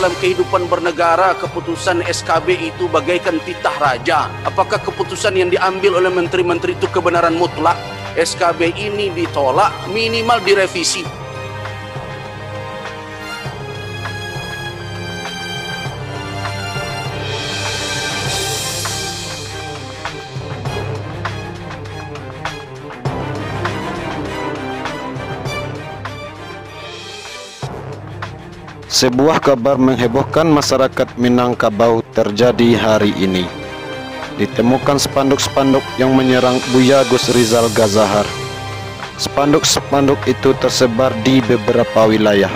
dalam kehidupan bernegara, keputusan SKB itu bagaikan titah raja. Apakah keputusan yang diambil oleh menteri-menteri itu kebenaran mutlak? SKB ini ditolak, minimal direvisi. Sebuah kabar menghebohkan masyarakat Minangkabau terjadi hari ini. Ditemukan spanduk-spanduk yang menyerang Buya Gus Rizal Gazahar. Spanduk-spanduk itu tersebar di beberapa wilayah.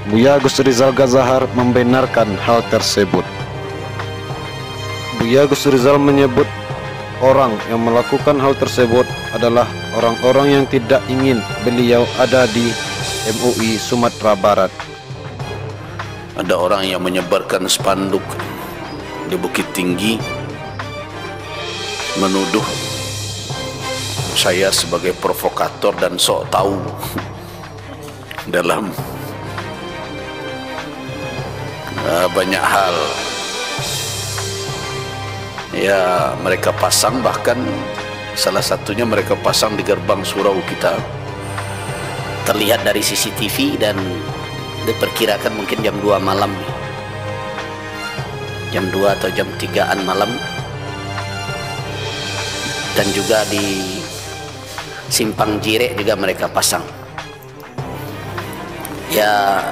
Buya Gus Rizal Gazahar membenarkan hal tersebut. Buya Gus Rizal menyebut orang yang melakukan hal tersebut adalah orang-orang yang tidak ingin beliau ada di MUI Sumatera Barat. Ada orang yang menyebarkan spanduk di Bukit Tinggi menuduh saya sebagai provokator dan sok tahu dalam banyak hal. Ya, mereka pasang, bahkan salah satunya mereka pasang di gerbang surau kita. Terlihat dari CCTV dan diperkirakan mungkin jam 2 malam, jam 2 atau jam 3-an malam, dan juga di Simpang Jirek juga mereka pasang. Ya,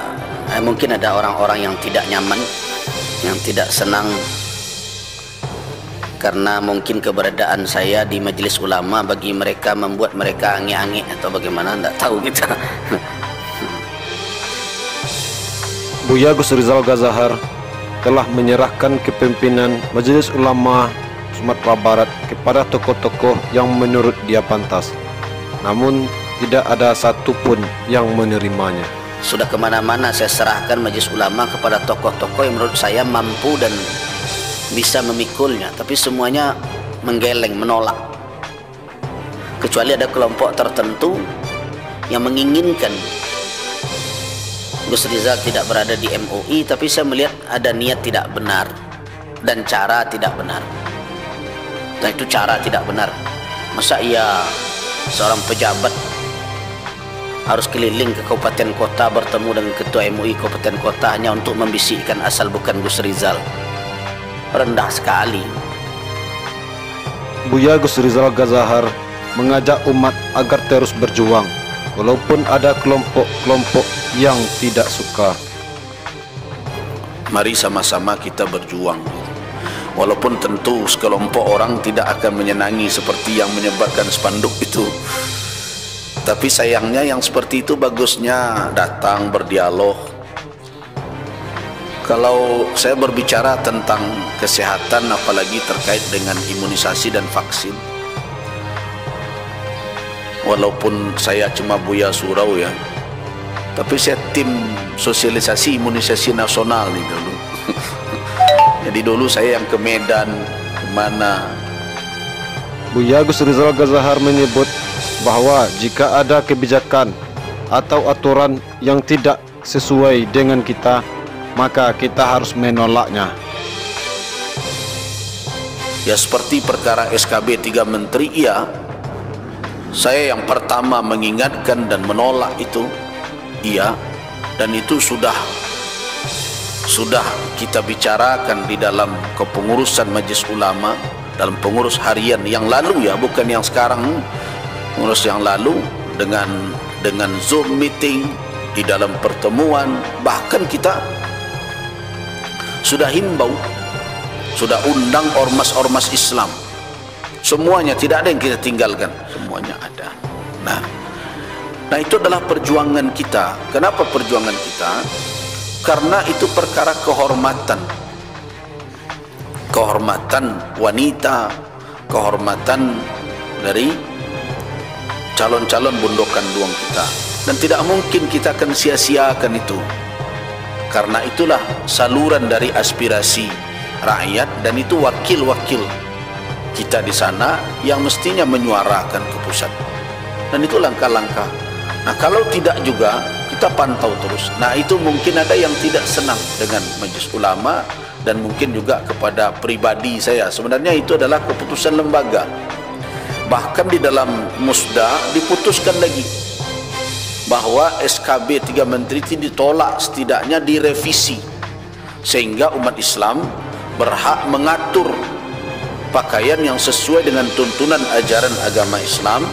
mungkin ada orang-orang yang tidak nyaman, yang tidak senang karena mungkin keberadaan saya di majelis ulama bagi mereka membuat mereka ange-ange atau bagaimana, tidak tahu kita. Buya Gus Rizal Gazahar telah menyerahkan kepemimpinan Majelis Ulama Sumatera Barat kepada tokoh-tokoh yang menurut dia pantas. Namun tidak ada satupun yang menerimanya. Sudah kemana-mana saya serahkan Majelis Ulama kepada tokoh-tokoh yang menurut saya mampu dan bisa memikulnya, tapi semuanya menggeleng, menolak. Kecuali ada kelompok tertentu yang menginginkan Gus Rizal tidak berada di MUI, tapi saya melihat ada niat tidak benar dan cara tidak benar. Dan itu cara tidak benar. Masa iya seorang pejabat harus keliling ke kabupaten kota bertemu dengan ketua MUI kabupaten kota hanya untuk membisikkan asal bukan Gus Rizal? Rendah sekali. Buya Gus Rizal Gazahar mengajak umat agar terus berjuang walaupun ada kelompok-kelompok yang tidak suka. Mari sama-sama kita berjuang. Walaupun tentu sekelompok orang tidak akan menyenangi seperti yang menyebarkan spanduk itu. Tapi sayangnya yang seperti itu bagusnya datang berdialog. Kalau saya berbicara tentang kesehatan, apalagi terkait dengan imunisasi dan vaksin, walaupun saya cuma Buya Surau ya, tapi saya tim sosialisasi imunisasi nasional nih dulu. Jadi dulu saya yang ke Medan, kemana. Buya Gus Rizal Gazahar menyebut bahwa jika ada kebijakan atau aturan yang tidak sesuai dengan kita, maka kita harus menolaknya. Ya seperti perkara SKB 3 menteri, iya, saya yang pertama mengingatkan dan menolak itu, iya, dan itu sudah kita bicarakan di dalam kepengurusan Majelis Ulama, dalam pengurus harian yang lalu ya, bukan yang sekarang, pengurus yang lalu, dengan Zoom meeting, di dalam pertemuan, bahkan kita sudah himbau, sudah undang ormas-ormas Islam, semuanya, tidak ada yang kita tinggalkan, semuanya ada. Nah itu adalah perjuangan kita. Kenapa perjuangan kita? Karena itu perkara kehormatan wanita, kehormatan dari calon-calon bundokan duang kita, dan tidak mungkin kita akan sia-siakan itu. Karena itulah saluran dari aspirasi rakyat, dan itu wakil-wakil kita di sana yang mestinya menyuarakan ke pusat. Dan itu langkah-langkah. Nah kalau tidak juga, kita pantau terus. Nah, itu mungkin ada yang tidak senang dengan Majelis Ulama dan mungkin juga kepada pribadi saya. Sebenarnya itu adalah keputusan lembaga. Bahkan di dalam musda diputuskan lagi bahwa SKB 3 Menteri itu ditolak, setidaknya direvisi, sehingga umat Islam berhak mengatur pakaian yang sesuai dengan tuntunan ajaran agama Islam,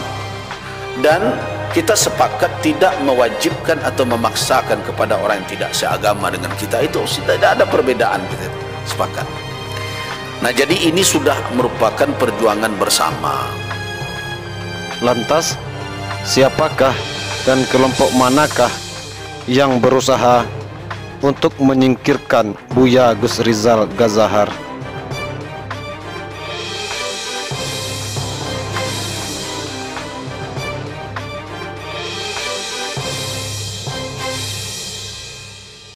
dan kita sepakat tidak mewajibkan atau memaksakan kepada orang yang tidak seagama dengan kita. Itu tidak ada perbedaan, kita sepakat. Nah, jadi ini sudah merupakan perjuangan bersama. Lantas, siapakah dan kelompok manakah yang berusaha untuk menyingkirkan Buya Gus Rizal Gazahar